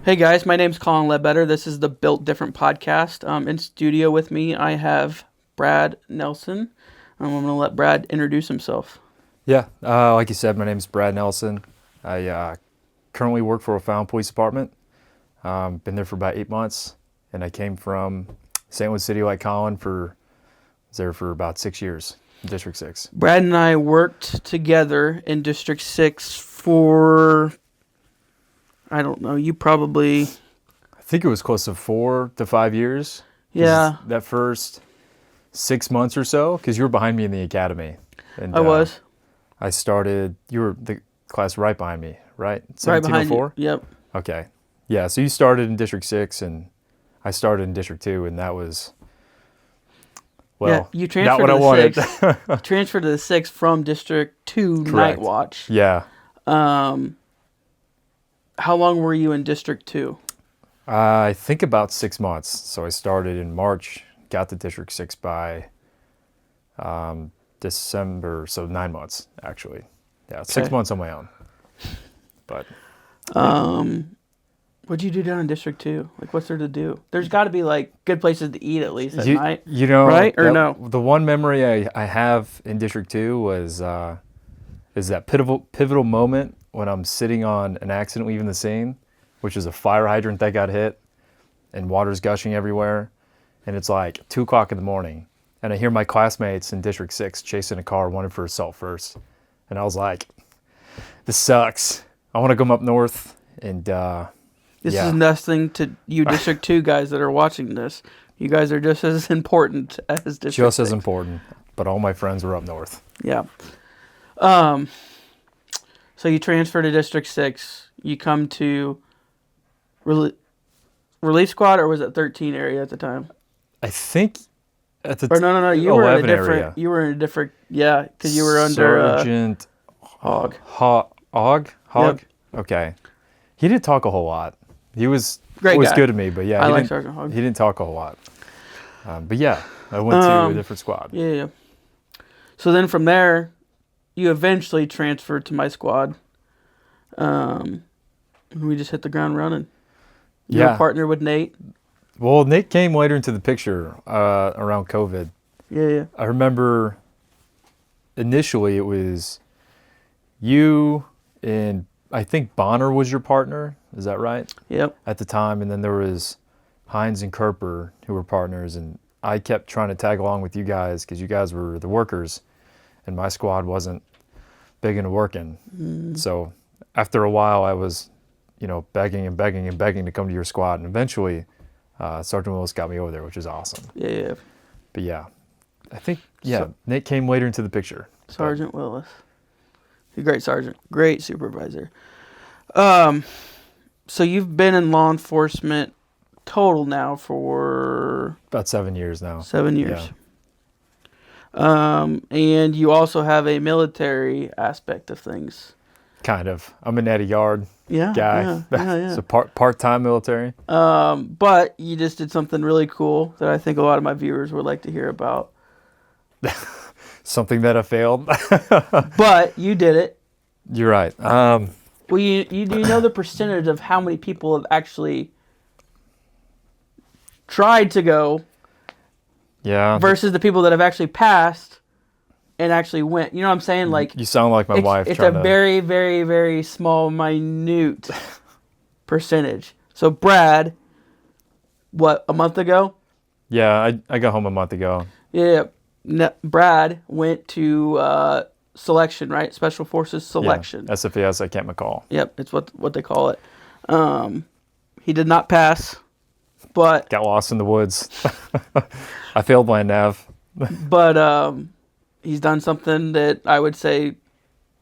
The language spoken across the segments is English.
Hey guys, my name's Colin Ledbetter. This is the Built Different podcast. In studio with me, I have Brad Nelson. I'm going to let Brad introduce himself. Yeah, like you said, my name's Brad Nelson. I currently work for a Found Police Department. Been there for about 8 months, and I came from St. Louis City like Colin was there for about 6 years, in District 6. Brad and I worked together in District 6 for, I don't know, you probably... I think it was close to 4 to 5 years. Yeah. That first 6 months or so, because you were behind me in the academy. And, I was. I started, you were the class right behind me, right? Right behind you. 1704? Yep. Okay. Yeah, so you started in District 6, and I started in District 2, and that was, well, you not what I wanted. Transferred to the 6 from District 2 Correct. Night Watch. Yeah. How long were you in District 2? I think about 6 months. So I started in March, got to District 6 by December, so 9 months, actually. Yeah, 6 months on my own. But What'd you do down in District 2? Like, what's there to do? There's got to be, like, good places to eat at least at night. You know, right? Or no? The one memory I have in District 2 was is that pivotal moment when I'm sitting on an accident leaving the scene, which is a fire hydrant that got hit and water's gushing everywhere. And it's like 2 o'clock in the morning. And I hear my classmates in District 6 chasing a car, wanted for assault first. And I was like, this sucks. I want to come up north. And this is nothing to you District 2 guys that are watching this. You guys are just as important as District 6. Just as important. But all my friends were up north. Yeah. So you transfer to District 6. You come to Relief Squad, or was it 13 area at the time? I think at the no. You were in a different area. You were in a different, yeah, because you were under Sergeant Hogg. Hogg? Yep. Okay. He didn't talk a whole lot. He was Great always guy. good to me, but yeah, I like Sergeant Hogg. He didn't talk a whole lot. But yeah, I went to a different squad. Yeah. So then from there, you eventually transferred to my squad. And we just hit the ground running. You were partnered with Nate. Well, Nate came later into the picture around COVID. Yeah. I remember initially it was you and I think Bonner was your partner. Is that right? Yep. At the time. And then there was Hines and Kerper who were partners. And I kept trying to tag along with you guys because you guys were the workers and my squad wasn't big into working. So after a while I was, begging to come to your squad. And eventually Sergeant Willis got me over there, which is awesome. Yeah. But yeah, I think, Nate came later into the picture. Sergeant Willis. He's a great sergeant. Great supervisor. So you've been in law enforcement total now for... About 7 years now. 7 years. Yeah. And you also have a military aspect of things. Kind of. I'm a natty yard guy. Yeah. So part-time military. But you just did something really cool that I think a lot of my viewers would like to hear about. Something that I failed. But you did it. You're right. Well, you do you know the percentage of how many people have actually tried to go versus the people that have actually passed and actually went? You know what I'm saying? Like, you sound like my wife. It's a very, very, very small, minute percentage. So Brad, a month ago? Yeah, I got home a month ago. Yeah. Brad went to selection, right? Special Forces selection. Yeah, SFAS at Camp McCall. Yep, it's what they call it. He did not pass, but... Got lost in the woods. I failed land nav. But he's done something that I would say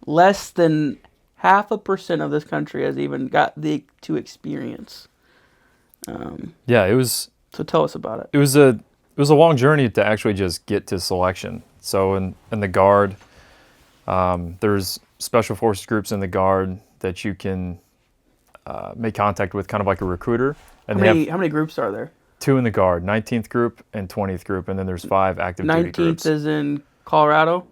less than 0.5% of this country has even got to experience. It was... So tell us about it. It was a long journey to actually just get to selection. So in the Guard, there's special forces groups in the Guard that you can make contact with, kind of like a recruiter. And how many groups are there? 2 in the Guard, 19th group and 20th group, and then there's 5 active duty groups. 19th is in Colorado?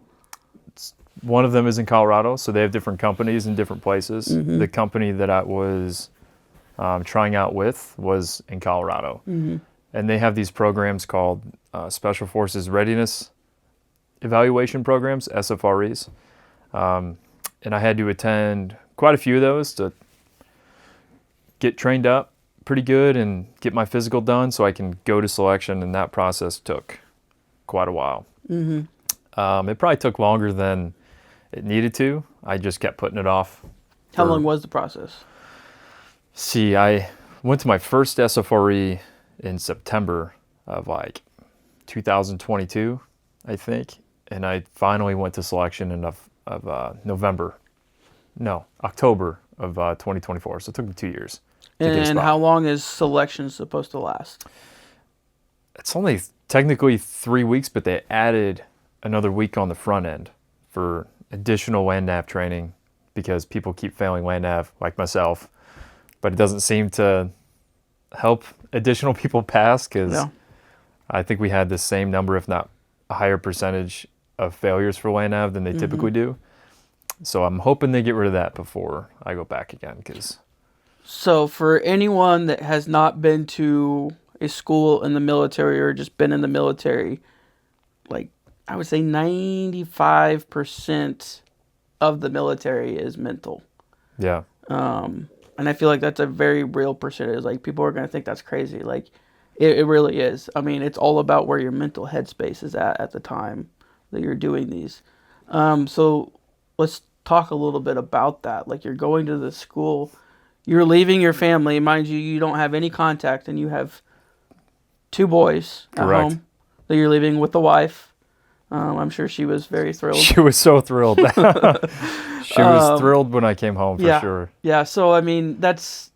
One of them is in Colorado, so they have different companies in different places. Mm-hmm. The company that I was trying out with was in Colorado. Mm-hmm. And they have these programs called Special Forces Readiness Evaluation Programs, SFREs. And I had to attend quite a few of those to get trained up pretty good and get my physical done so I can go to selection, and that process took quite a while. Mm-hmm. It probably took longer than it needed to. I just kept putting it off. How long was the process? See, I went to my first SFRE in September of 2022, I think, and I finally went to selection in October of 2024. So it took me 2 years. And how long is selection supposed to last? It's only technically 3 weeks, but they added another week on the front end for additional land nav training because people keep failing land nav, like myself, but it doesn't seem to help additional people pass because I think we had the same number, if not a higher percentage of failures for land nav than they typically do. So I'm hoping they get rid of that before I go back again. So for anyone that has not been to a school in the military or just been in the military, like I would say 95% of the military is mental. Yeah. And I feel like that's a very real percentage. Like people are going to think that's crazy. Like it really is. I mean, it's all about where your mental headspace is at the time that you're doing these. So let's talk a little bit about that. Like you're going to the school, you're leaving your family. Mind you, you don't have any contact, and you have 2 boys at home that you're leaving with the wife. I'm sure she was very thrilled. She was so thrilled. She was thrilled when I came home, for sure. Yeah, so I mean, that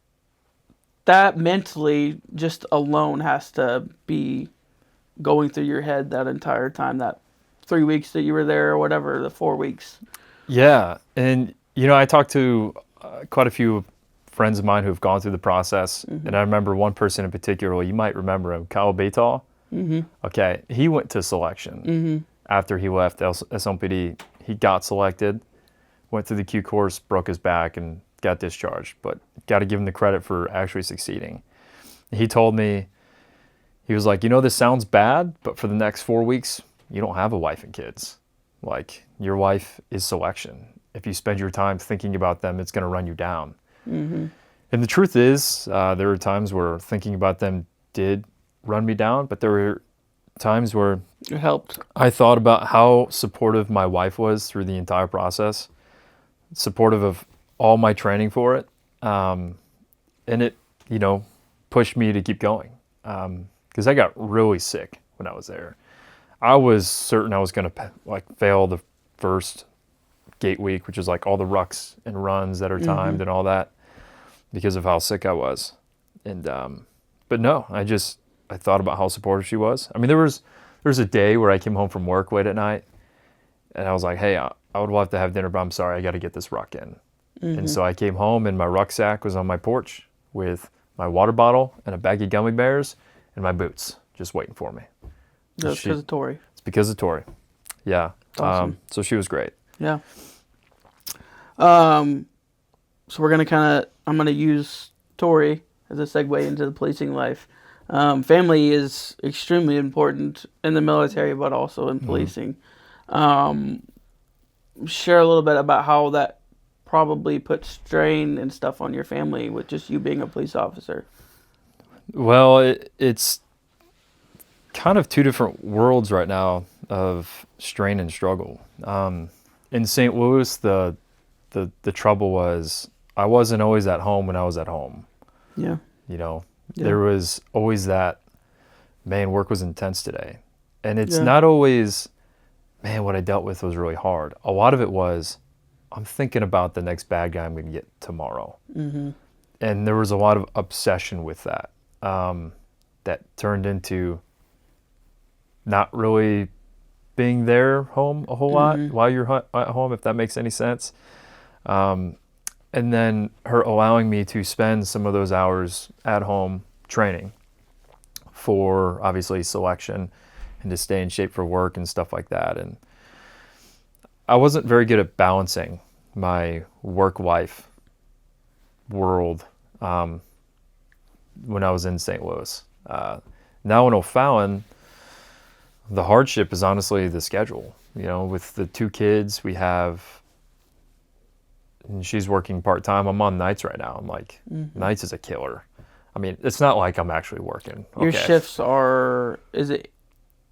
mentally just alone has to be going through your head that entire time, that 3 weeks that you were there or whatever, the 4 weeks. Yeah, and I talked to quite a few friends of mine who've gone through the process, and I remember one person in particular. You might remember him, Kyle Baytall. Okay, he went to selection after he left SLMPD. He got selected, went through the Q course, broke his back, and got discharged. But got to give him the credit for actually succeeding. He told me, he was like, this sounds bad, but for the next 4 weeks, you don't have a wife and kids. Like, your wife is selection. If you spend your time thinking about them, it's going to run you down. And the truth is, there were times where thinking about them did run me down, but there were times where it helped. I thought about how supportive my wife was through the entire process, supportive of all my training for it, and it, pushed me to keep going. Because I got really sick when I was there. I was certain I was going to fail the first gate week, which is like all the rucks and runs that are timed and all that, because of how sick I was. And but no, I thought about how supportive she was. I mean, there was a day where I came home from work late at night, and I was like, hey, I would love to have dinner, but I'm sorry, I got to get this ruck in. And so I came home, and my rucksack was on my porch with my water bottle and a bag of gummy bears and my boots just waiting for me. That's because of Tori. It's because of Tori. Yeah. Awesome. So she was great. Yeah. So I'm going to use Tori as a segue into the policing life. Family is extremely important in the military, but also in policing. Share a little bit about how that probably puts strain and stuff on your family with just you being a police officer. Well, it's kind of 2 different worlds right now of strain and struggle. In St. Louis, the trouble was I wasn't always at home when I was at home. Yeah. There was always that, man, work was intense today. And it's not always, man, what I dealt with was really hard. A lot of it was, I'm thinking about the next bad guy I'm going to get tomorrow. And there was a lot of obsession with that, that turned into not really being there home a whole lot while you're at home, if that makes any sense. And then her allowing me to spend some of those hours at home training for obviously selection and to stay in shape for work and stuff like that. And I wasn't very good at balancing my work-life world when I was in St. Louis. Now in O'Fallon, the hardship is honestly the schedule. You know, with the 2 kids we have, and she's working part-time. I'm on nights right now. I'm like, nights is a killer. I mean, it's not like I'm actually working. Your shifts are, is it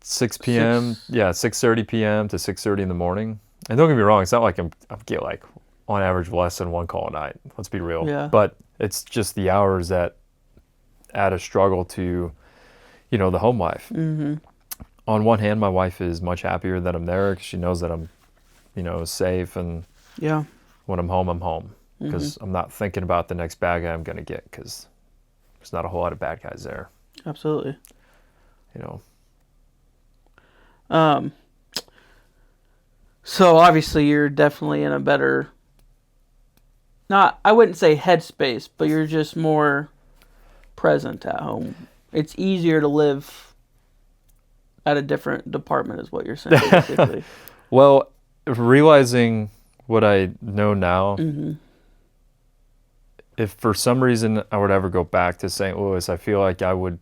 6 p.m.? Yeah, 6:30 p.m. to 6:30 in the morning. And don't get me wrong, it's not like I get like on average less than 1 call a night. Let's be real. Yeah. But it's just the hours that add a struggle to, you know, the home life. Mm-hmm. On one hand, my wife is much happier that I'm there because she knows that I'm, you know, safe, and Yeah. when I'm home because I'm not thinking about the next bad guy I'm going to get, because there's not a whole lot of bad guys there, Absolutely. you know. So obviously you're definitely in a better, not, I wouldn't say headspace, but you're just more present at home. It's easier to live at a different department is what you're saying, basically. Well, realizing what I know now, if for some reason I would ever go back to St. Louis, I feel like I would,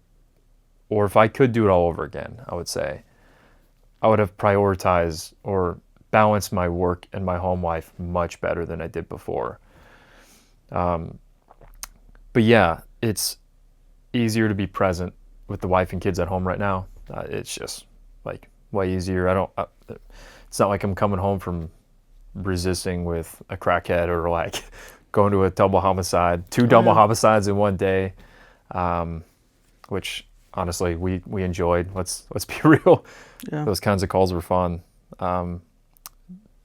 or if I could do it all over again, I would say I would have prioritized or balanced my work and my home life much better than I did before. But yeah, it's easier to be present with the wife and kids at home right now. It's just like way easier. It's not like I'm coming home from resisting with a crackhead, or like going to a double homicide, 2 double homicides in one day, which honestly we enjoyed. Let's be real. Yeah. Those kinds of calls were fun.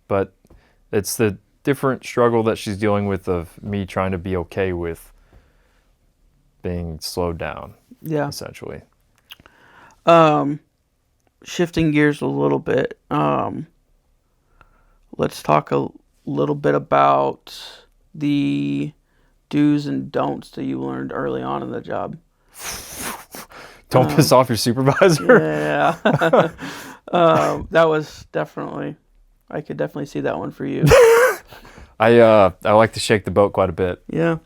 But it's the different struggle that she's dealing with of me trying to be okay with being slowed down. Yeah. Essentially. Shifting gears a little bit. Let's talk a little bit about the do's and don'ts that you learned early on in the job. Don't piss off your supervisor. Yeah. That was definitely, I could definitely see that one for you. I like to shake the boat quite a bit. Yeah.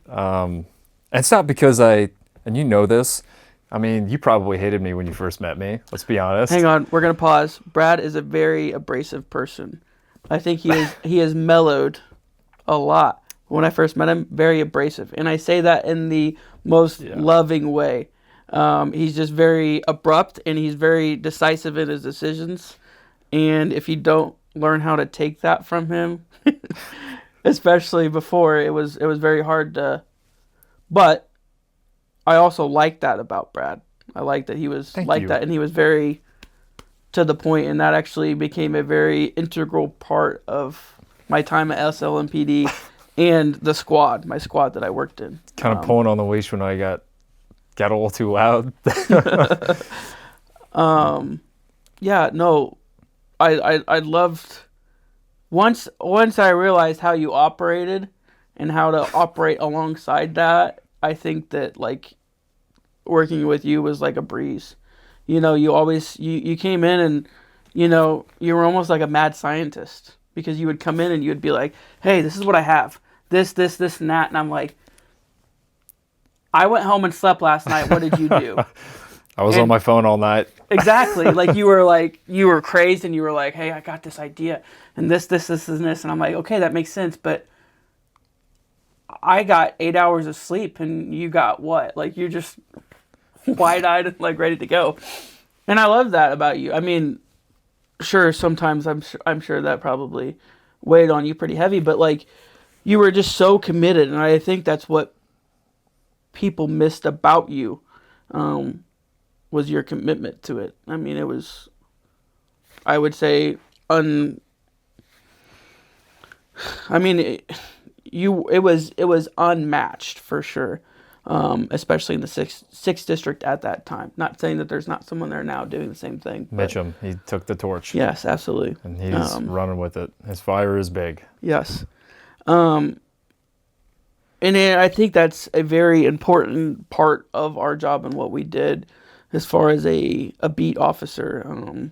It's not because and you know this, I mean, you probably hated me when you first met me. Let's be honest. Hang on, we're gonna pause. Brad is a very abrasive person. I think he has mellowed a lot. When I first met him, very abrasive, and I say that in the most loving way. He's just very abrupt, and he's very decisive in his decisions. And if you don't learn how to take that from him, especially before, it was very hard to. But I also like that about Brad. I like that he was that, and he was very to the point, and that actually became a very integral part of my time at SLMPD and the squad, my squad that I worked in. Kind of pulling on the leash when I got a little too loud. Yeah, no, I loved once I realized how you operated and how to operate alongside that. I think that like working with you was like a breeze. You know, you always you came in and you know you were almost like a mad scientist, because you would come in and you would be like, "Hey, this is what I have. This, and that," and I'm like, "I went home and slept last night. What did you do?" I was on my phone all night. Exactly. Like you were crazed, and you were like, "Hey, I got this idea, and this, and this," and I'm like, "Okay, that makes sense," but I got 8 hours of sleep, and you got what? Like you're just wide-eyed and like ready to go, and I love that about you. I mean, sure, sometimes I'm sure that probably weighed on you pretty heavy, but like you were just so committed, and I think that's what people missed about you. Was your commitment to it. I mean, it was, I would say, it was unmatched for sure, especially in the sixth district at that time. Not saying that there's not someone there now doing the same thing. Mitchum, he took the torch. Yes, absolutely. And he's running with it. His fire is big. Yes. And I think that's a very important part of our job and what we did as far as a beat officer.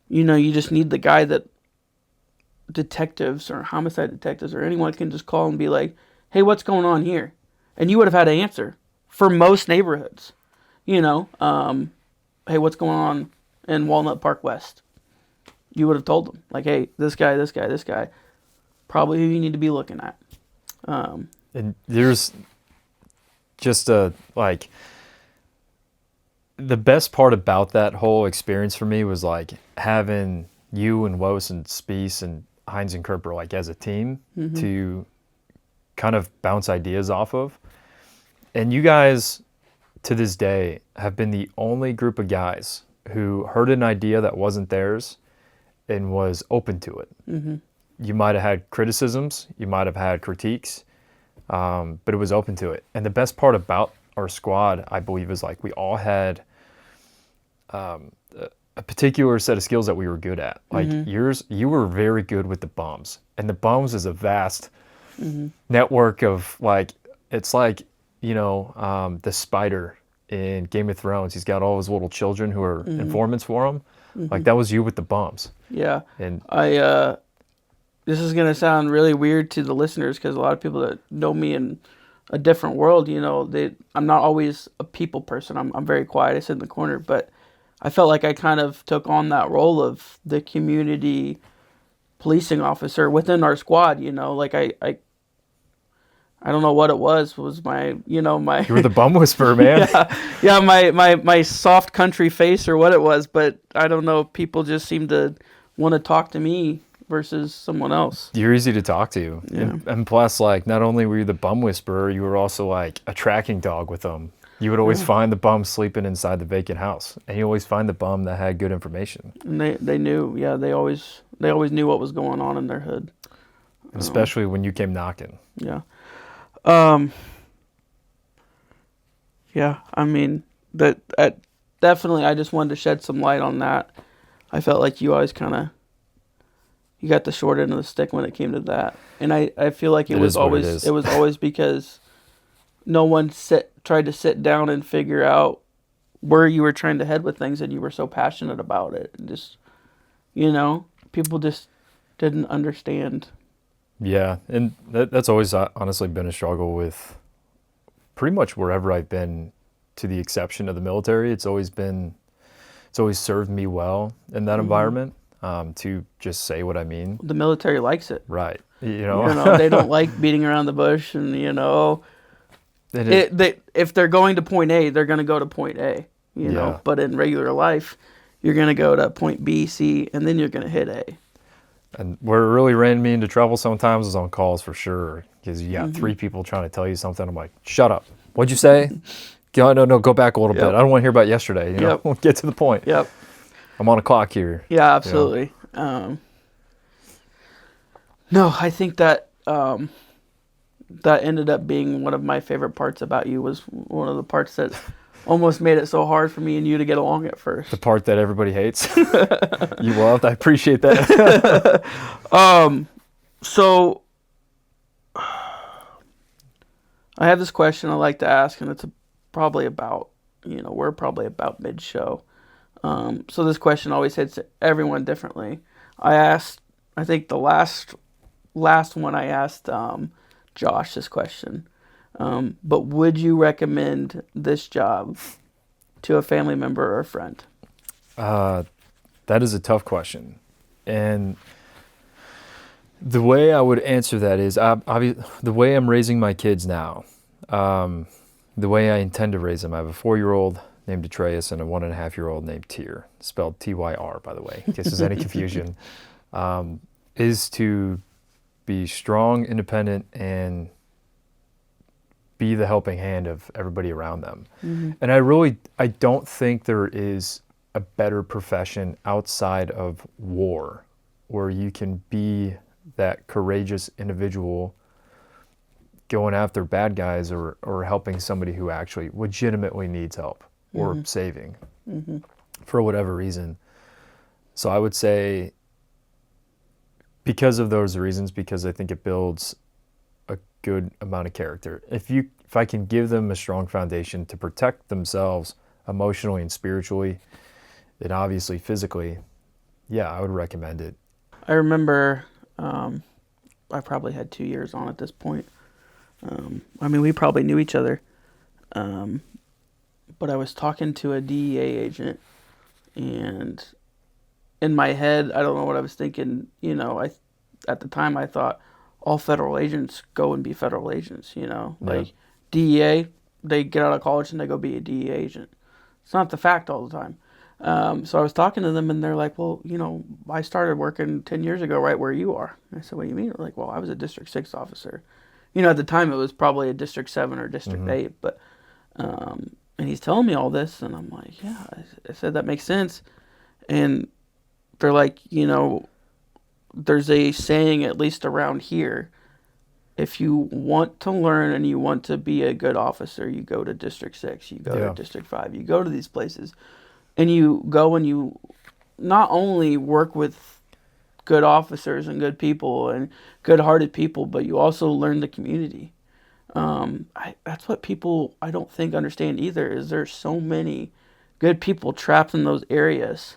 You know, you just need the guy that detectives or homicide detectives or anyone can just call and be like, hey, what's going on here? And you would have had an answer for most neighborhoods. You know, hey, what's going on in Walnut Park West? You would have told them, like, hey, this guy, probably who you need to be looking at. And there's just a, like, the best part about that whole experience for me was like having you and Wos and Spies and Heinz and Kerper like as a team to kind of bounce ideas off of. And you guys to this day have been the only group of guys who heard an idea that wasn't theirs and was open to it. You might have had criticisms, you might have had critiques, but it was open to it. And the best part about our squad, I believe, is like we all had a particular set of skills that we were good at. Like you were very good with the bums, and the bums is a vast network of like, it's like, you know, the spider in Game of Thrones. He's got all his little children who are informants for him. Like that was you with the bums. Yeah. And this is going to sound really weird to the listeners because a lot of people that know me in a different world, you know, I'm not always a people person. I'm very quiet. I sit in the corner, but I felt like I kind of took on that role of the community policing officer within our squad, you know, like I don't know what it was my, you know, my... You were the bum whisperer, man. yeah, my soft country face or what it was, but I don't know, people just seem to want to talk to me versus someone else. You're easy to talk to. Yeah. And plus, like, not only were you the bum whisperer, you were also like a tracking dog with them. You would always find the bum sleeping inside the vacant house, and you always find the bum that had good information. And they knew, yeah, they always knew what was going on in their hood. And especially when you came knocking. Yeah. Yeah, I mean, that definitely, I just wanted to shed some light on that. I felt like you always kind of, you got the short end of the stick when it came to that. And I feel like it was always because no one tried to sit down and figure out where you were trying to head with things, and you were so passionate about it. And just, you know, people just didn't understand. Yeah, and that's always honestly been a struggle with pretty much wherever I've been, to the exception of the military. It's always served me well in that environment, to just say what I mean. The military likes it. Right. You know, they don't like beating around the bush, and, you know, if they're going to point A, they're going to go to point A, you know, but in regular life, you're going to go to point B, C, and then you're going to hit A. And where it really ran me into trouble sometimes was on calls, for sure, because you got three people trying to tell you something. I'm like, shut up. What'd you say? No, go back a little bit. I don't want to hear about yesterday. You know, get to the point. Yep. I'm on a clock here. Yeah, absolutely. You know? No, I think that that ended up being one of my favorite parts about you. Was one of the parts that almost made it so hard for me and you to get along at first. The part that everybody hates. You loved. I appreciate that. So I have this question I like to ask, and it's probably about, you know, we're probably about mid-show. So this question always hits everyone differently. I think the last one I asked Josh this question. But would you recommend this job to a family member or a friend? That is a tough question. And the way I would answer that is, the way I'm raising my kids now, the way I intend to raise them. I have a 4-year-old named Atreus and a 1.5-year-old named Tyr, spelled Tyr, by the way, in case there's any confusion, is to be strong, independent, and be the helping hand of everybody around them. And I don't think there is a better profession outside of war where you can be that courageous individual going after bad guys or helping somebody who actually legitimately needs help or saving for whatever reason. So I would say, because of those reasons, because I think it builds a good amount of character. If I can give them a strong foundation to protect themselves emotionally and spiritually, and obviously physically, yeah, I would recommend it. I remember I probably had 2 years on at this point. I mean, we probably knew each other. But I was talking to a DEA agent, and in my head, I don't know what I was thinking. At the time I thought all federal agents go and be federal agents. Like DEA, they get out of college and they go be a DEA agent. It's not the fact all the time. So I was talking to them, and they're like, well, I started working 10 years ago right where you are. And I said, what do you mean? They're like, well, I was a District 6 officer. At the time it was probably a District 7 or District 8, but, and he's telling me all this, and I'm like, yeah. I said, that makes sense. And they're like, there's a saying, at least around here, if you want to learn and you want to be a good officer, you go to District 6, you go to District 5, you go to these places. And you go and you not only work with good officers and good people and good-hearted people, but you also learn the community. That's what people, I don't think, understand either, is there's so many good people trapped in those areas.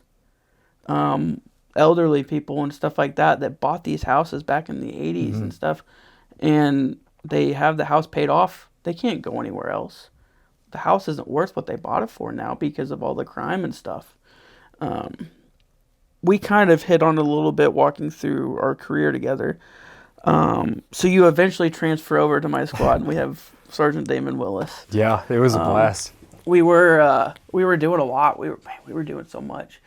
Elderly people and stuff like that bought these houses back in the 80s and stuff. And they have the house paid off. They can't go anywhere else. The house isn't worth what they bought it for now because of all the crime and stuff. We kind of hit on it a little bit walking through our career together. So you eventually transfer over to my squad, and we have Sergeant Damon Willis. Yeah, it was a blast. We were doing a lot. We were doing so much.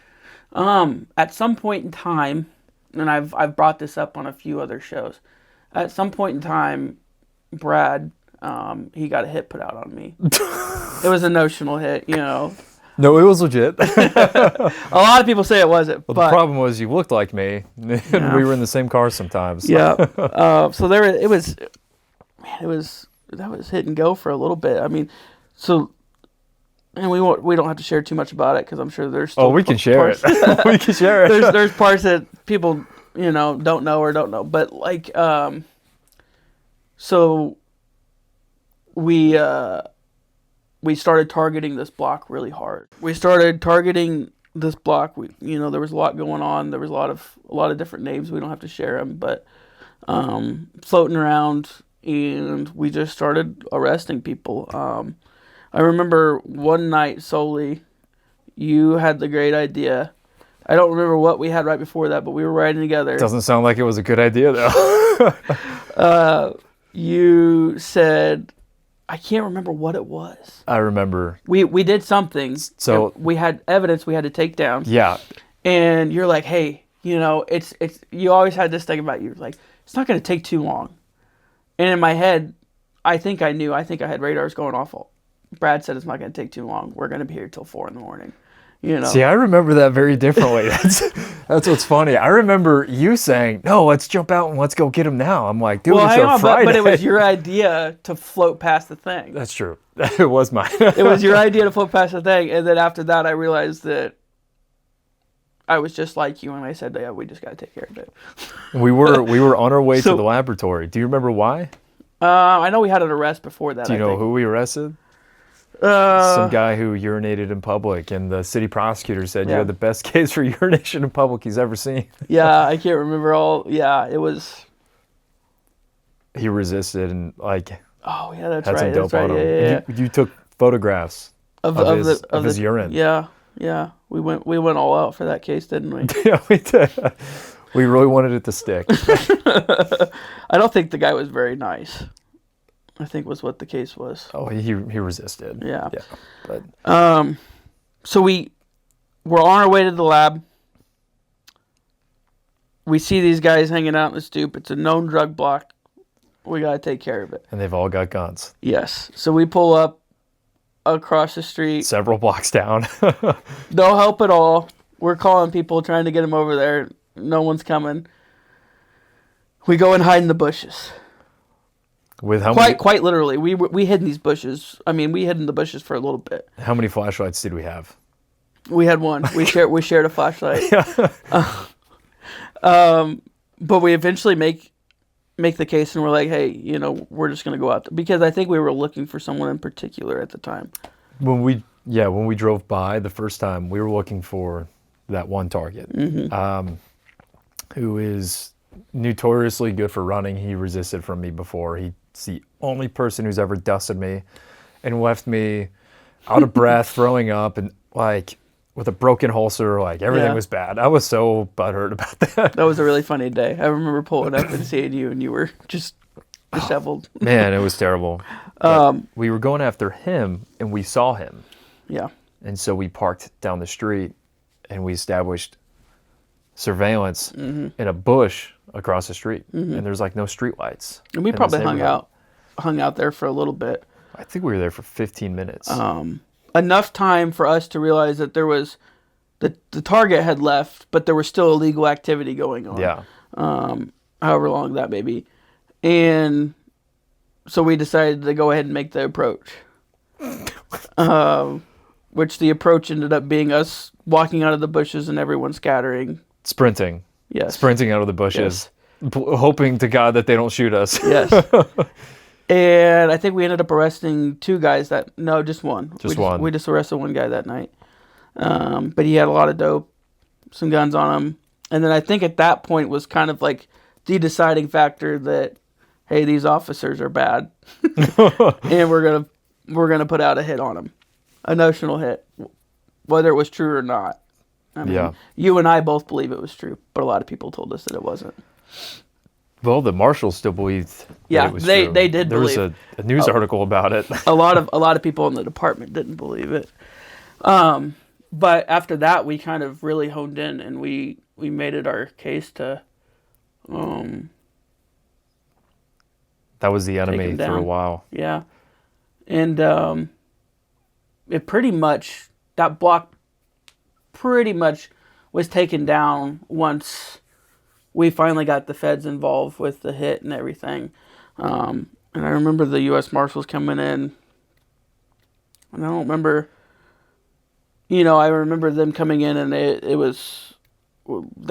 At some point in time, and I've brought this up on a few other shows. At some point in time, Brad, he got a hit put out on me. It was a notional hit, No, it was legit. A lot of people say it wasn't. Well, but the problem was you looked like me, and we were in the same car sometimes. Yeah. So it was hit and go for a little bit. I mean, and we don't have to share too much about it because I'm sure there's still we can share it. We can share it. There's parts that people don't know or don't know, but like so we started targeting this block really hard. We started targeting this block. There was a lot going on. There was a lot of different names. We don't have to share them, but floating around, and we just started arresting people. I remember one night solely, you had the great idea. I don't remember what we had right before that, but we were riding together. Doesn't sound like it was a good idea, though. You said, I can't remember what it was. I remember. We did something. So we had evidence we had to take down. Yeah. And you're like, hey, it's you always had this thing about you. Like, it's not going to take too long. And in my head, I think I knew. I think I had radars going off. Brad said it's not going to take too long. We're going to be here till 4 a.m. See, I remember that very differently. That's what's funny. I remember you saying, no, let's jump out and let's go get him now. I'm like, dude, it's a Friday. But it was your idea to float past the thing. That's true. It was mine. It was your idea to float past the thing. And then after that, I realized that I was just like you, and I said, yeah, we just got to take care of it. We were on our way to the laboratory. Do you remember why? I know we had an arrest before that. Do you know who we arrested? Some guy who urinated in public, and the city prosecutor said you had the best case for urination in public he's ever seen. Yeah, I can't remember all. Yeah, it was. He resisted and like. Oh yeah, that's had right. Some dope that's right. on him. Yeah. You took photographs of his urine. Yeah. We went all out for that case, didn't we? Yeah, we did. We really wanted it to stick. I don't think the guy was very nice. I think was what the case was. Oh, he resisted. Yeah. But so we're on our way to the lab. We see these guys hanging out in the stoop. It's a known drug block. We got to take care of it. And they've all got guns. Yes. So we pull up across the street. Several blocks down. No help at all. We're calling people, trying to get them over there. No one's coming. We go and hide in the bushes. With how many? Quite literally. We hid in these bushes. I mean, we hid in the bushes for a little bit. How many flashlights did we have? We had one. We shared a flashlight. But we eventually make the case, and we're like, hey, we're just gonna go out there. Because I think we were looking for someone in particular at the time. When we drove by the first time, we were looking for that one target, who is notoriously good for running. He resisted from me before. He's the only person who's ever dusted me and left me out of breath, throwing up, and like with a broken holster. Like everything Yeah. was bad. I was so butthurt about that. That was a really funny day. I remember pulling up and seeing you, and you were just disheveled. Man, it was terrible. But we were going after him, and we saw him. Yeah. And so we parked down the street, and we established surveillance in a bush across the street. And there's like no street lights. And we in probably this neighborhood. hung out there for a little bit. I think we were there for 15 minutes. Enough time for us to realize that there was the target had left, but there was still illegal activity going on. Yeah. However long that may be. And so we decided to go ahead and make the approach. Which the approach ended up being us walking out of the bushes and everyone scattering. Sprinting. Yes. Sprinting out of the bushes. Hoping to God that they don't shoot us. Yes. And I think we ended up arresting just one. One. We just arrested one guy that night. But he had a lot of dope, some guns on him. And then I think at that point was kind of like the deciding factor that, hey, these officers are bad. And we're gonna put out a hit on them. A notional hit. Whether it was true or not. I mean, you and I both believe it was true, but a lot of people told us that it wasn't. Well, the marshals still believed that it was true. They did there believe. There was a news article about it. a lot of people in the department didn't believe it. But after that, we kind of really honed in, and we made it our case to. That was the enemy for a while. Yeah, and it pretty much that block pretty much was taken down once we finally got the feds involved with the hit and everything. And I remember the U.S. Marshals coming in, and I don't remember. I remember them coming in, and they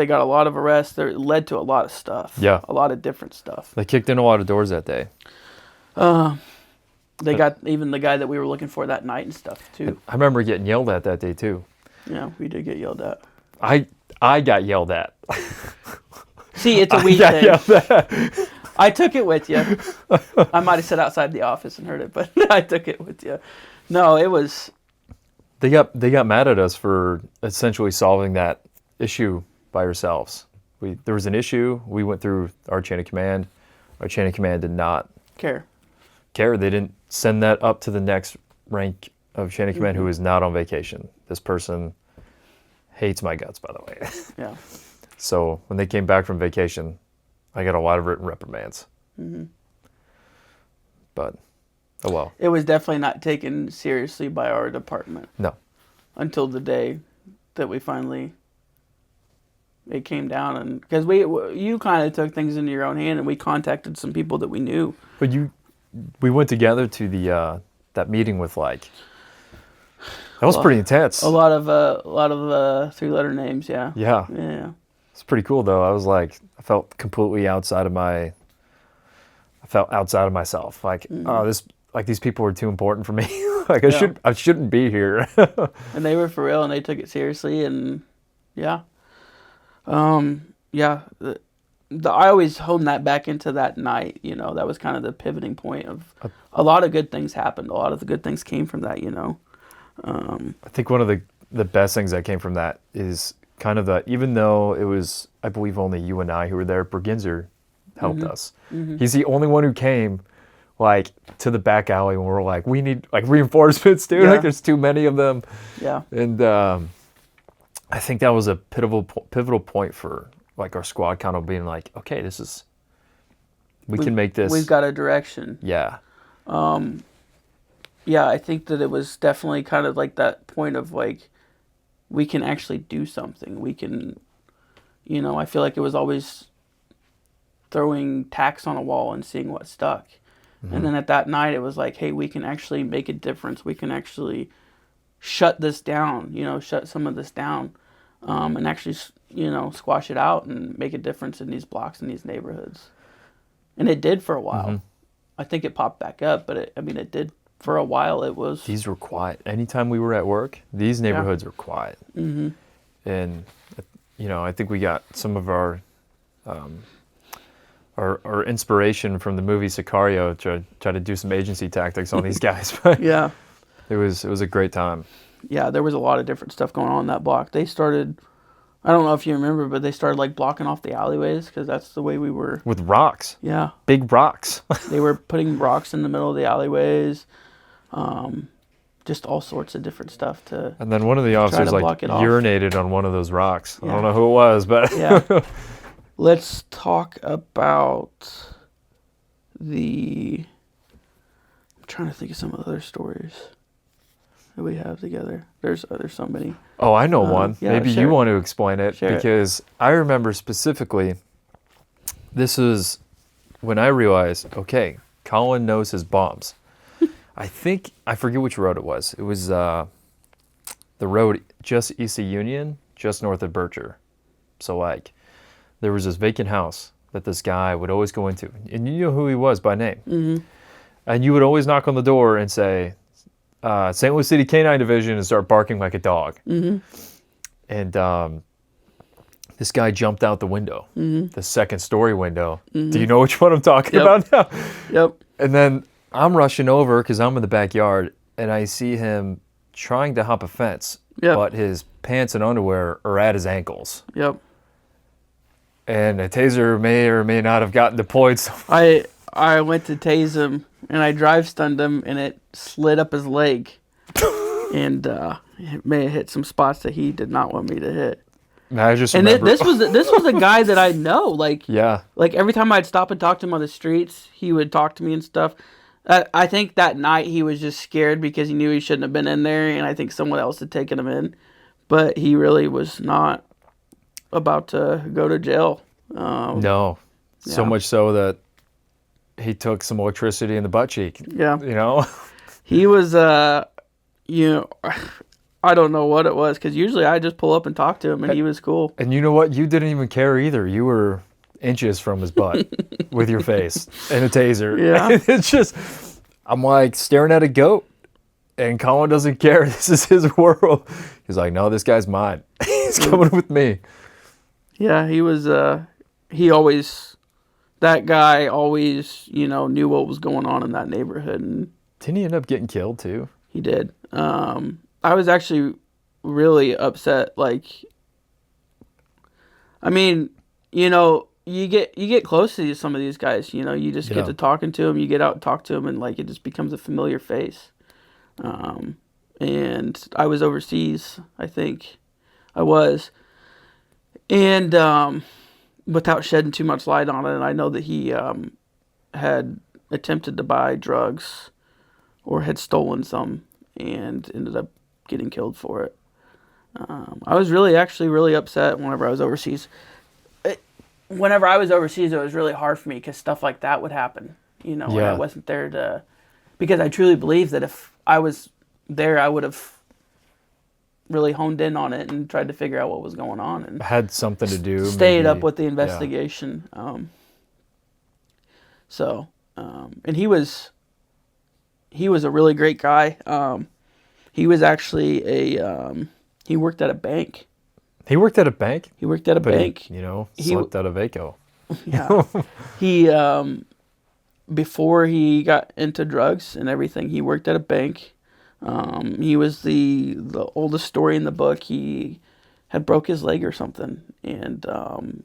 got a lot of arrests. It led to a lot of stuff. Yeah. A lot of different stuff. They kicked in a lot of doors that day. They got even the guy that we were looking for that night and stuff, too. I remember getting yelled at that day, too. Yeah, we did get yelled at. I got yelled at. See, it's a we thing. I took it with you. I might have sat outside the office and heard it, but I took it with you. No, it was... They got mad at us for essentially solving that issue by ourselves. There was an issue. We went through our chain of command. Our chain of command did not care. They didn't send that up to the next rank of chain of command who is not on vacation. This person hates my guts, by the way. Yeah. So when they came back from vacation, I got a lot of written reprimands. But, oh well. It was definitely not taken seriously by our department. No. Until the day that we finally... It came down, and because you kind of took things into your own hand, and we contacted some people that we knew. But we went together to the that meeting with that was pretty intense. A lot of 3-letter names, yeah. Yeah. Yeah. It's pretty cool though. I felt completely outside of myself. Like, these people are too important for me. I shouldn't be here. And they were for real, and they took it seriously, and yeah. I always hone that back into that night. That was kind of the pivoting point of a lot of good things happened. A lot of the good things came from that. I think one of the best things that came from that is kind of even though it was, I believe, only you and I who were there, Berginzer helped us. He's the only one who came to the back alley when we're like, we need reinforcements, dude. Yeah. There's too many of them. Yeah. And I think that was a pivotal point for our squad kind of being like, okay, we can make this. We've got a direction. Yeah. Yeah, I think that it was definitely kind of like that point of we can actually do something. We can, I feel like it was always throwing tacks on a wall and seeing what stuck. And then at that night, it was like, hey, we can actually make a difference. We can actually shut this down, shut some of this down, and actually, squash it out and make a difference in these blocks and these neighborhoods. And it did for a while. I think it popped back up, but it did for a while. It was. These were quiet. Anytime we were at work, these neighborhoods were quiet. And, I think we got some of our or inspiration from the movie Sicario to try to do some agency tactics on these guys. But Yeah. it was a great time. Yeah, there was a lot of different stuff going on in that block. They started, I don't know if you remember, but they started like blocking off the alleyways because that's the way we were. With rocks. Yeah. Big rocks. They were putting rocks in the middle of the alleyways. Just all sorts of different stuff to. And then one of the try officers to like block it off. urinated on one of those rocks. I Yeah. don't know who it was, but Yeah. Let's talk about the. I'm trying to think of some other stories that we have together. There's so many. Oh, I know one. yeah, Maybe share you it. want to explain it Share it. because I remember specifically. This is when I realized, okay, Colin knows his bombs. I forget which road it was. It was the road just east of Union, just north of Bircher. So like, there was this vacant house that this guy would always go into, and you knew who he was by name. Mm-hmm. And you would always knock on the door and say, St. Louis City Canine Division, and start barking like a dog. Mm-hmm. And this guy jumped out the window, the second story window. Mm-hmm. Do you know which one I'm talking Yep. about now? Yep. And then I'm rushing over because I'm in the backyard, and I see him trying to hop a fence, Yep. but his pants and underwear are at his ankles. Yep. And a taser may or may not have gotten deployed. So I went to tase him and I drive stunned him and it slid up his leg, and it may have hit some spots that he did not want me to hit. I just And remember. this was a guy that I know. Like Yeah. like every time I'd stop and talk to him on the streets, he would talk to me and stuff. I think that night he was just scared because he knew he shouldn't have been in there, and I think someone else had taken him in, but he really was not about to go to jail. No. So Yeah. much so that he took some electricity in the butt cheek. Yeah. You know? He was, you know, I don't know what it was, because usually I just pull up and talk to him, and he was cool. And you know what? You didn't even care either. You were inches from his butt with your face and a taser. Yeah. It's just, I'm like staring at a goat, and Colin doesn't care. This is his world. He's like, no, this guy's mine. He's coming with me. Yeah, he was, that guy always, you know, knew what was going on in that neighborhood, and Didn't he end up getting killed too? he did. I was actually really upset. Like, I mean, you know, you get close to some of these guys. You know, you just Yeah. get to talking to them. You get out and talk to them, and like it just becomes a familiar face. And I was overseas. I think I was, and without shedding too much light on it, I know that he had attempted to buy drugs or had stolen some and ended up getting killed for it. I was really upset whenever I was overseas. Whenever I was overseas, it was really hard for me because stuff like that would happen, you know, and I Yeah. wasn't there to, because I truly believe that if I was there, I would have really honed in on it and tried to figure out what was going on and Had something to do. stayed maybe. up with the Yeah. investigation. And he was a really great guy. He was actually he worked at a bank. He worked at a bank, He worked at a but bank. he, you know, He- slept out of Vaco. Yeah. He before he got into drugs and everything, he worked at a bank. He was the oldest story in the book. He had broke his leg or something and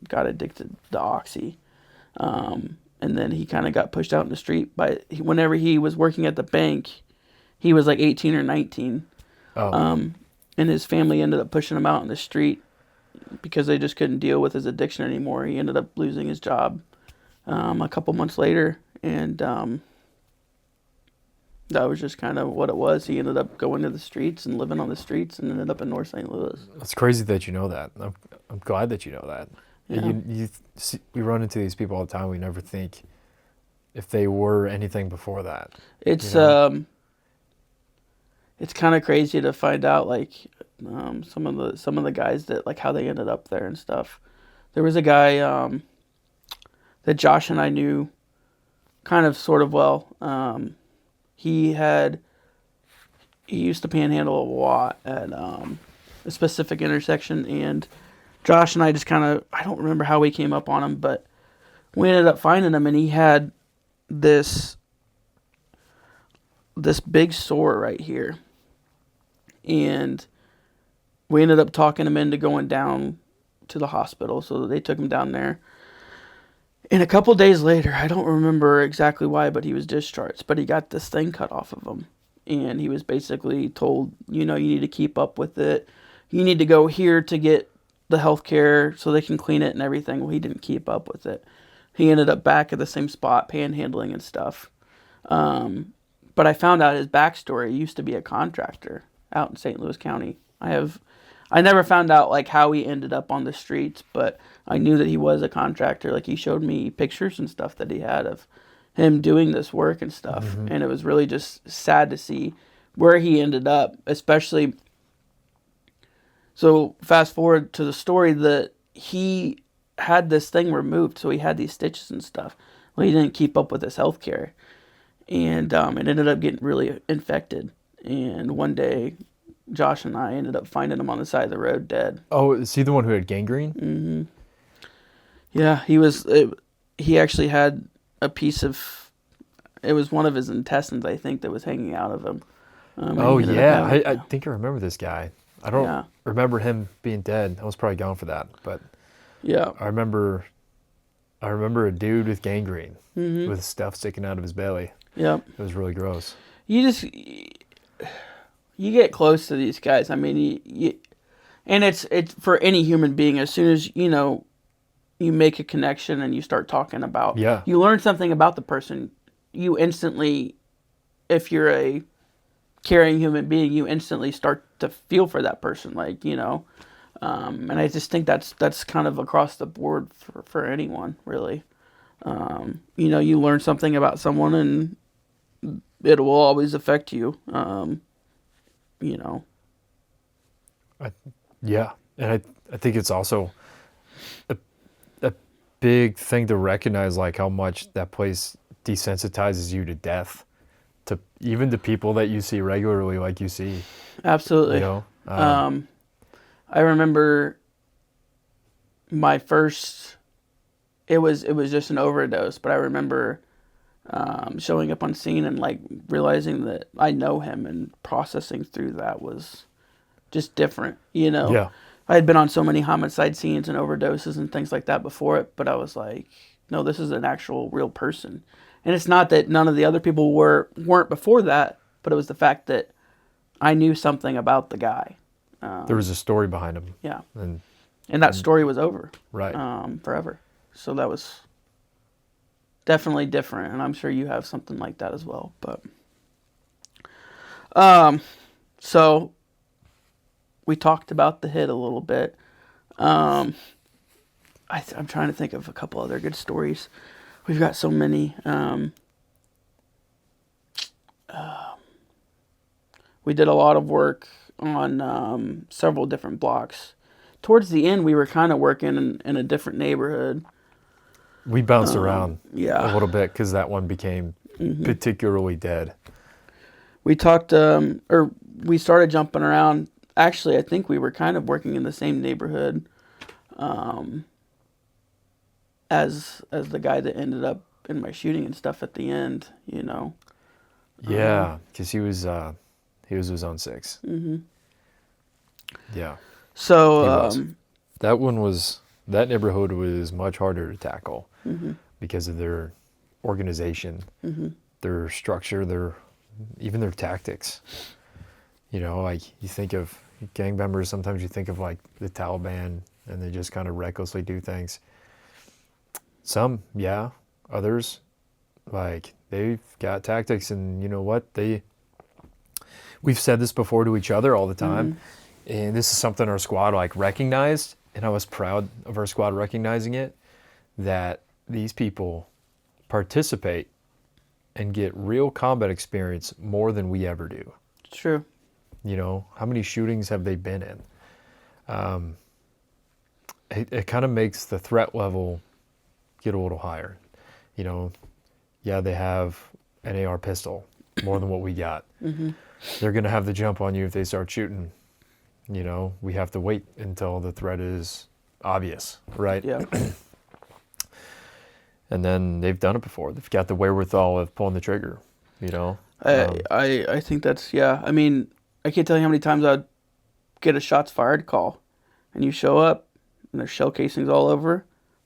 got addicted to oxy. And then he kind of got pushed out in the street whenever he was working at the bank. He was like 18 or 19. Oh. And his family ended up pushing him out in the street because they just couldn't deal with his addiction anymore. He ended up losing his job a couple months later, and that was just kind of what it was. He ended up going to the streets and living on the streets and ended up in North St. Louis. It's crazy that you know that. I'm glad that you know that. Yeah. We run into these people all the time. We never think if they were anything before that. It's You know? It's kind of crazy to find out like some of the guys that like how they ended up there and stuff. There was a guy that Josh and I knew kind of sort of well. He used to panhandle a lot at a specific intersection, and Josh and I just kind of, I don't remember how we came up on him, but we ended up finding him, and he had this big sore right here, and we ended up talking him into going down to the hospital. So they took him down there. And a couple days later, I don't remember exactly why, but he was discharged. But he got this thing cut off of him. And he was basically told, you need to keep up with it. You need to go here to get the health care so they can clean it and everything. Well, he didn't keep up with it. He ended up back at the same spot, panhandling and stuff. But I found out his backstory. He used to be a contractor out in St. Louis County. I never found out like how he ended up on the streets, but I knew that he was a contractor. Like he showed me pictures and stuff that he had of him doing this work and stuff, and it was really just sad to see where he ended up. Especially, so fast forward to the story that he had this thing removed, so he had these stitches and stuff. Well, he didn't keep up with his health care, and it ended up getting really infected. And one day, Josh and I ended up finding him on the side of the road dead. Oh, is he the one who had gangrene? Mm-hmm. Yeah, he actually had a piece of, it was one of his intestines, I think, that was hanging out of him. Oh, yeah. I think I remember this guy. I don't Yeah. remember him being dead. I was probably gone for that. But Yeah. I remember a dude with gangrene with stuff sticking out of his belly. Yep. It was really gross. You get close to these guys. I mean, and it's for any human being. As soon as you make a connection and you start talking about, you learn something about the person. You instantly, if you're a caring human being, you instantly start to feel for that person. Like and I just think that's kind of across the board for anyone really. You learn something about someone and it will always affect you. Yeah, and I think it's also a big thing to recognize, like how much that place desensitizes you to death, to even to people that you see regularly, like you see. Absolutely. I remember my first. It was just an overdose, but I remember showing up on scene and like realizing that I know him and processing through that was just different, Yeah. I had been on so many homicide scenes and overdoses and things like that before it, but I was like, no, this is an actual real person. And it's not that none of the other people weren't before that, but it was the fact that I knew something about the guy. There was a story behind him. Yeah. And that story was over. Right. Forever. So that was definitely different, and I'm sure you have something like that as well. But so we talked about the hit a little bit. I'm trying to think of a couple other good stories. We've got so many. We did a lot of work on several different blocks. Towards the end, we were kind of working in a different neighborhood. We bounced around a little bit because that one became particularly dead. We talked, or we started jumping around. Actually, I think we were kind of working in the same neighborhood as the guy that ended up in my shooting and stuff at the end. Yeah, because he was his own 6. Yeah. So that neighborhood was much harder to tackle because of their organization, their structure, even their tactics. Like you think of gang members, sometimes you think of like the Taliban and they just kind of recklessly do things. Some, yeah. Others, like they've got tactics, and you know what? We've said this before to each other all the time. And this is something our squad like recognized, and I was proud of our squad recognizing it, that these people participate and get real combat experience more than we ever do. It's true. How many shootings have they been in? It kind of makes the threat level get a little higher. Yeah, they have an AR pistol, more than what we got. They're going to have the jump on you if they start shooting. We have to wait until the threat is obvious, right? Yeah. and then they've done it before. They've got the wherewithal of pulling the trigger, you know. I think that's, yeah. I mean, I can't tell you how many times I'd get a shots fired call, and you show up, and there's shell casings all over.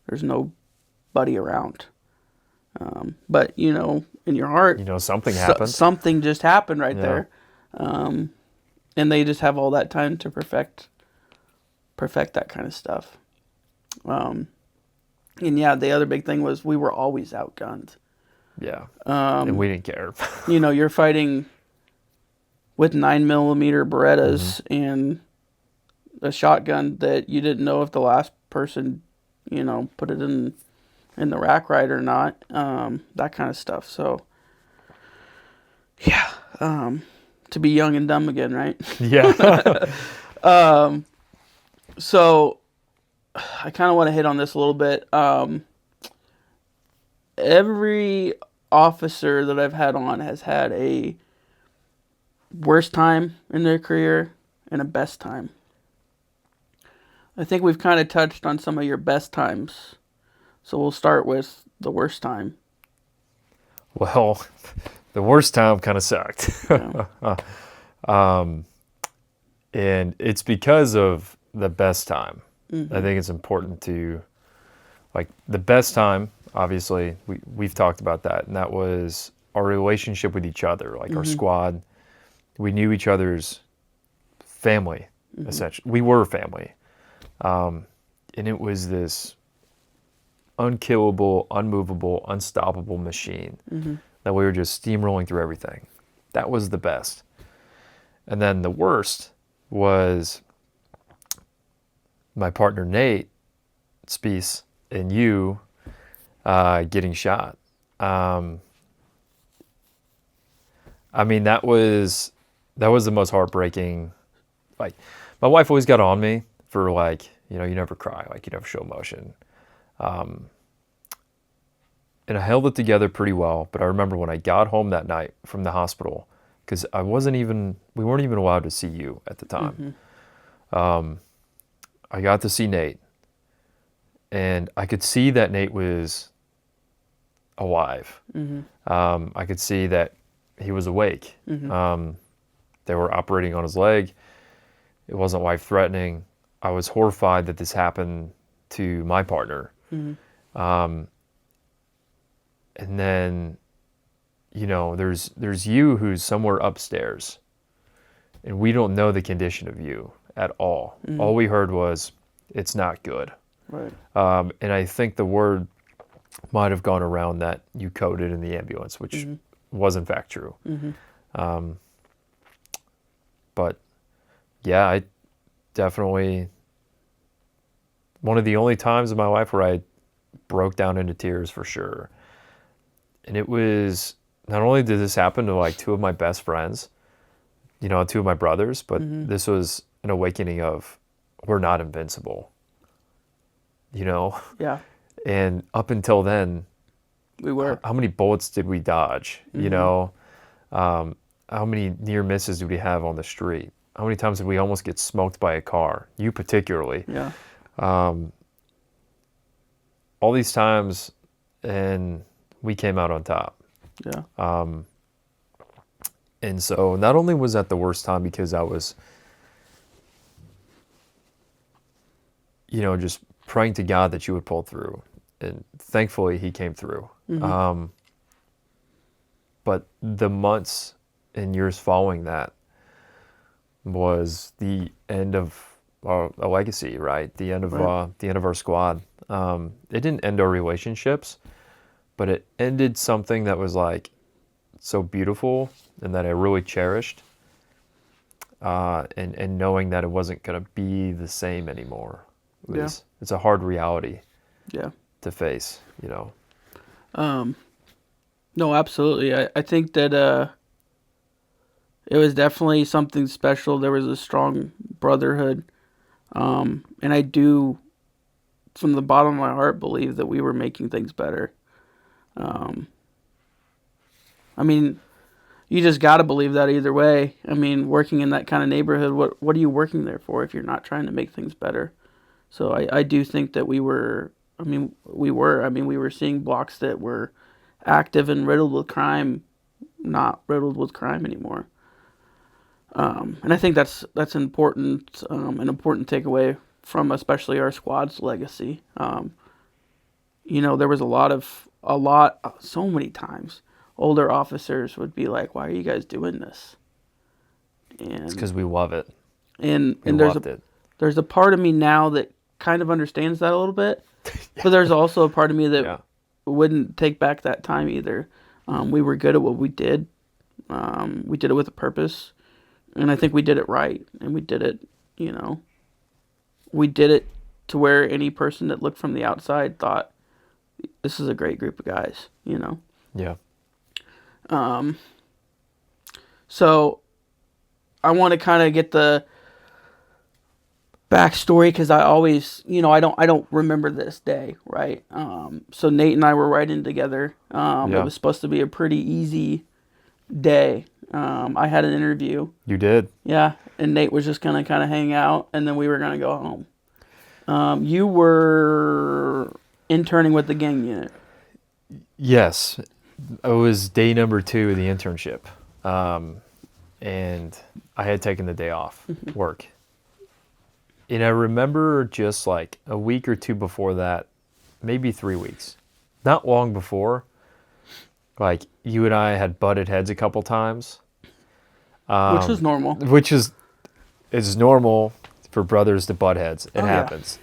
There's nobody around. But, you know, in your heart, You know, something happened. Something just happened right Yeah. there. And they just have all that time to perfect that kind of stuff. And yeah, the other big thing was we were always outgunned. Yeah. And we didn't care. You know, you're fighting with 9mm Berettas and a shotgun that you didn't know if the last person, you know, put it in the rack right or not. That kind of stuff. So, yeah. To be young and dumb again, right? Yeah. So, I kind of want to hit on this a little bit. Every officer that I've had on has had a worst time in their career and a best time. I think we've kind of touched on some of your best times. So we'll start with the worst time. Well, the worst time kind of sucked. Yeah. And it's because of the best time. I think it's important to, like, the best time, obviously, we've talked about that, and that was our relationship with each other, like our squad. We knew each other's family, essentially. We were family. And it was this unkillable, unmovable, unstoppable machine that we were just steamrolling through everything. That was the best. And then the worst was my partner Nate Speece and you getting shot. I mean, that was the most heartbreaking. Like, my wife always got on me for, like, you know, you never cry, like, you never show emotion. And I held it together pretty well, but I remember when I got home that night from the hospital, because we weren't even allowed to see you at the time. I got to see Nate, and I could see that Nate was alive. I could see that he was awake. They were operating on his leg. It wasn't life-threatening. I was horrified that this happened to my partner. And then, you know, there's you who's somewhere upstairs, and we don't know the condition of you at all. All we heard was, it's not good. Right. And I think the word might have gone around that you coded in the ambulance, which was in fact true. But yeah, I definitely, one of the only times in my life where I broke down into tears, for sure. And it was, not only did this happen to, like, two of my best friends, you know, two of my brothers, but this was an awakening of, we're not invincible, you know? Yeah. And up until then, We were. how many bullets did we dodge, you know? How many near misses did we have on the street? How many times did we almost get smoked by a car? You particularly. Yeah. All these times, and we came out on top. Yeah. And so not only was that the worst time because I was, you know, just praying to God that you would pull through. And thankfully he came through. But the months and years following that was the end of a legacy, right? The end of our squad. It didn't end our relationships, but it ended something that was, like, so beautiful and that I really cherished. And knowing that it wasn't going to be the same anymore. It's a hard reality to face, you know. No, absolutely. I think that it was definitely something special. There was a strong brotherhood. And I do, from the bottom of my heart, believe that we were making things better. I mean, you just got to believe that either way. I mean, working in that kind of neighborhood, what are you working there for if you're not trying to make things better? So I do think that we were I mean, we were. I mean, we were seeing blocks that were active and riddled with crime, not riddled with crime anymore. And I think that's important, an important takeaway from especially our squad's legacy. There was so many times, older officers would be like, "Why are you guys doing this?" It's And because we love it. and We and there's a loved it. there's a part of me now that kind of understands that a little bit, but there's also a part of me that Yeah. wouldn't take back that time either. We were good at what we did. We did it with a purpose, and I think we did it right. And you know, we did it to where any person that looked from the outside thought, this is a great group of guys. Yeah. So I want to kind of get the backstory because I always, I don't remember this day, right? So Nate and I were riding together. It Yeah. was supposed to be a pretty easy day. I had an interview. You did. Yeah, and Nate was just gonna kind of hang out, and then we were gonna go home. You were interning with the gang unit. Yes. It was day number 2 of the internship. And I had taken the day off work. And I remember just like a week or 2 before that, maybe 3 weeks, not long before, like you and I had butted heads a couple times. Which was normal. Which is normal for brothers to butt heads. It Oh, yeah. happens.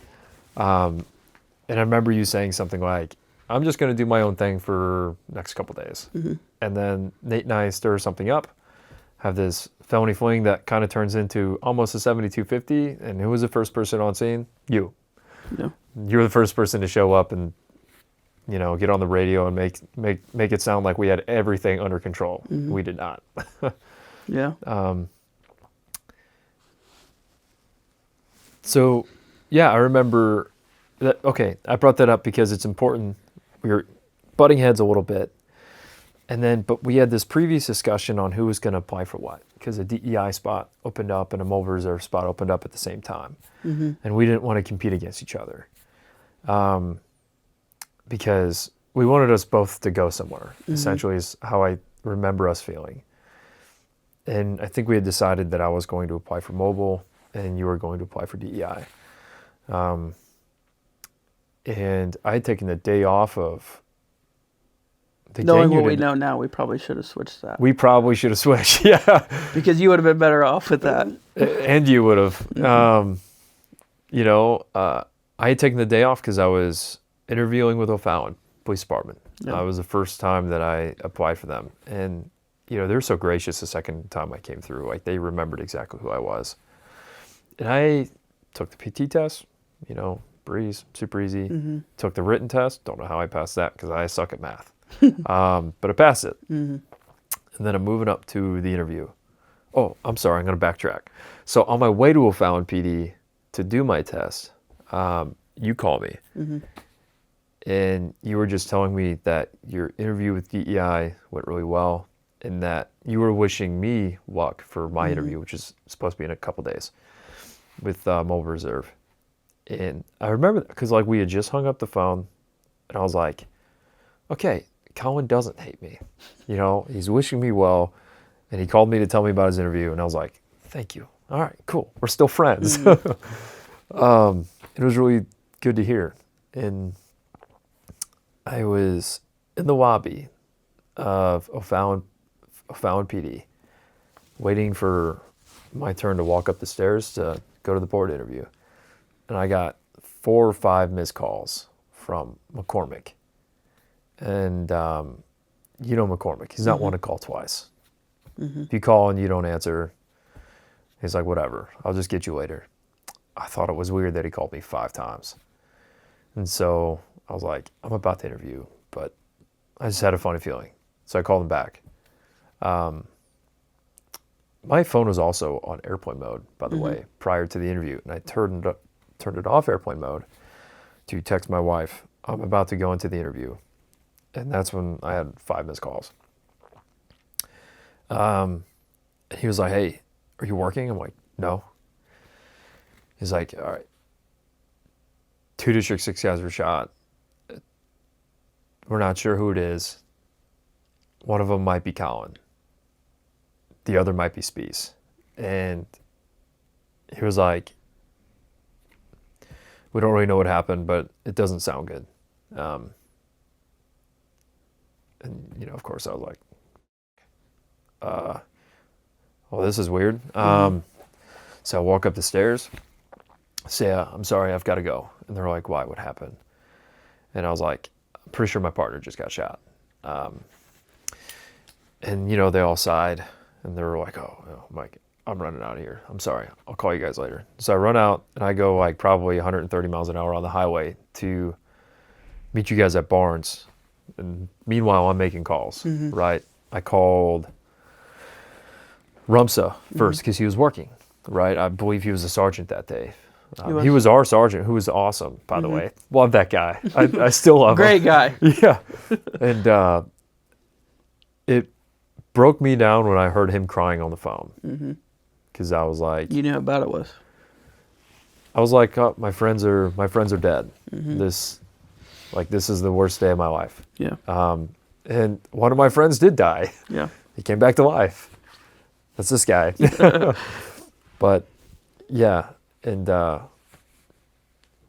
And I remember you saying something like, I'm just going to do my own thing for next couple days. And then Nate and I stir something up, have this felony fling that kind of turns into almost a 7250. And who was the first person on scene? You. Yeah. You're the first person to show up and, get on the radio and make it sound like we had everything under control. We did not. Yeah. So, yeah, I remember that. Okay, I brought that up because it's important. We were butting heads a little bit. But we had this previous discussion on who was going to apply for what, because a DEI spot opened up and a mobile reserve spot opened up at the same time. And we didn't want to compete against each other because we wanted us both to go somewhere, essentially is how I remember us feeling. And I think we had decided that I was going to apply for mobile and you were going to apply for DEI. And I had taken the day off of the Knowing gang what we unit. know now, we probably should have switched that. We probably should have switched, yeah. Because you would have been better off with that. And you would have. I had taken the day off because I was interviewing with O'Fallon Police Department. Yeah. It was the first time that I applied for them. And, they were so gracious the second time I came through. Like, they remembered exactly who I was. And I took the PT test, breeze, super easy. Took the written test. Don't know how I passed that because I suck at math. But I passed it. And then I'm moving up to the interview. Oh, I'm sorry. I'm going to backtrack. So on my way to O'Fallon PD to do my test, you call me. And you were just telling me that your interview with DEI went really well and that you were wishing me luck for my interview, which is supposed to be in a couple days with Mobile Reserve. And I remember because we had just hung up the phone and I was like, okay, Colin doesn't hate me. He's wishing me well. And he called me to tell me about his interview. And I was like, thank you. All right, cool. We're still friends. It was really good to hear. And I was in the lobby of O'Fallon PD waiting for my turn to walk up the stairs to go to the board interview. And I got 4 or 5 missed calls from McCormick. And McCormick, he's not one to call twice. If you call and you don't answer, he's like, whatever, I'll just get you later. I thought it was weird that he called me 5 times. And so I was like, I'm about to interview, but I just had a funny feeling. So I called him back. My phone was also on airplane mode, by the way, prior to the interview. And I turned it off airplane mode to text my wife, I'm about to go into the interview. And that's when I had 5 missed calls. He was like, hey, are you working? I'm like, no. He's like, all right. 2 District 6 guys were shot. We're not sure who it is. One of them might be Colin. The other might be Spees. And he was like, we don't really know what happened, but it doesn't sound good. And, you know, of course, I was like, well, this is weird. So I walk up the stairs, say, I'm sorry, I've got to go. And they're like, why? What happened? And I was like, I'm pretty sure my partner just got shot. And, you know, they all sighed, and they were like, oh, Mike, I'm running out of here. I'm sorry. I'll call you guys later. So I run out, and I go like probably 130 miles an hour on the highway to meet you guys at Barnes. And meanwhile, I'm making calls, right? I called Rumsa first because he was working, right? I believe he was a sergeant that day. He was our sergeant, who was awesome, by the way. Love that guy. I still love him. Great guy. Yeah. And it broke me down when I heard him crying on the phone. Because I was like... You knew how bad it was. I was like, oh, my friends are dead. This is the worst day of my life. Yeah. And one of my friends did die. Yeah. He came back to life. That's this guy. But yeah, and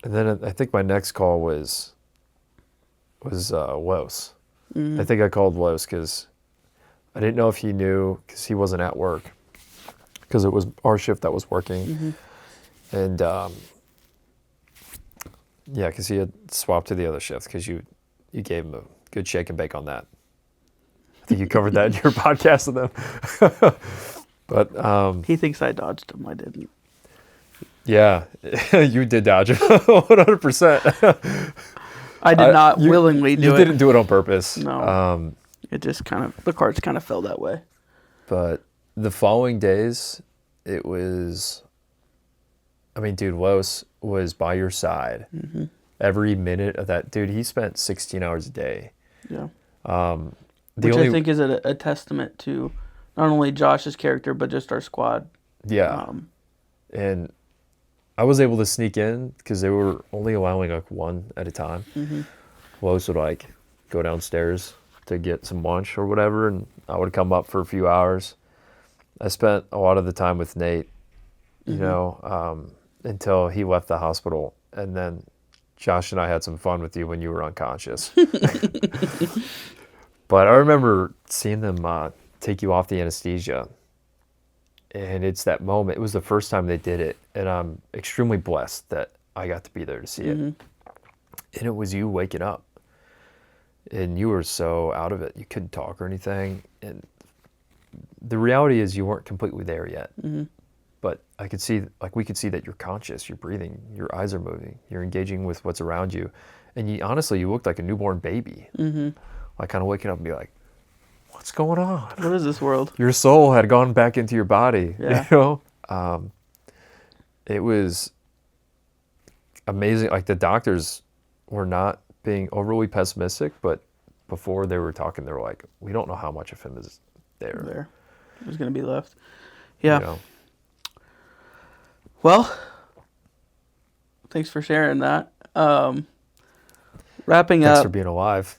then I think my next call was Los. I think I called Los because I didn't know if he knew because he wasn't at work because it was our shift that was working, and yeah, because he had swapped to the other shift because you gave him a good shake and bake on that. I think you covered that in your podcast with them. But he thinks I dodged him. I didn't. Yeah, you did dodge him 100%. I did not willingly do it. You didn't do it on purpose. No. It just the cards kind of fell that way. But the following days, it was... I mean, dude, Los was by your side every minute of that. Dude, he spent 16 hours a day. Yeah. Which I think is a testament to not only Josh's character, but just our squad. Yeah. And I was able to sneak in because they were only allowing like one at a time. Los would like go downstairs to get some lunch or whatever, and I would come up for a few hours. I spent a lot of the time with Nate, you know, until he left the hospital. And then Josh and I had some fun with you when you were unconscious. But I remember seeing them take you off the anesthesia. And it's that moment. It was the first time they did it. And I'm extremely blessed that I got to be there to see it. And it was you waking up. And you were so out of it. You couldn't talk or anything. And the reality is you weren't completely there yet. But I could see, like, we could see that you're conscious, you're breathing, your eyes are moving, you're engaging with what's around you. And you honestly, you looked like a newborn baby. Like kind of waking up and be like, what's going on? What is this world? Your soul had gone back into your body, yeah. You know? It was amazing. Like the doctors were not being overly pessimistic, but before they were talking, they were like, we don't know how much of him is there. There's going to be left. Yeah. You know? Well, thanks for sharing that. Wrapping up. Thanks for being alive.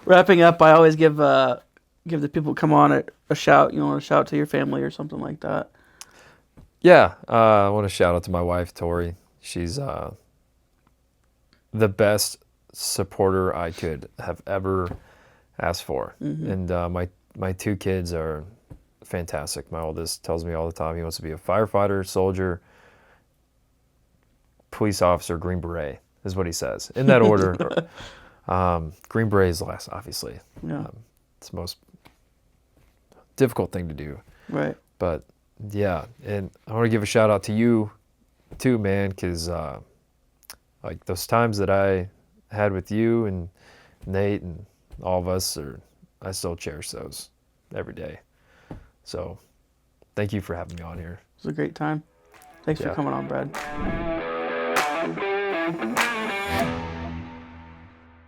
Wrapping up, I always give the people who come on a shout. You want to shout to your family or something like that? Yeah, I want to shout out to my wife, Tori. She's the best supporter I could have ever asked for. And my two kids are fantastic. My oldest tells me all the time he wants to be a firefighter, soldier, police officer, Green Beret, is what he says. In that order. Green Beret is last, obviously. Yeah. It's the most difficult thing to do. Right. But, yeah. And I want to give a shout out to you, too, man, because like those times that I had with you and Nate and all of us, I still cherish those every day. So, thank you for having me on here. It was a great time. Thanks for coming on, Brad.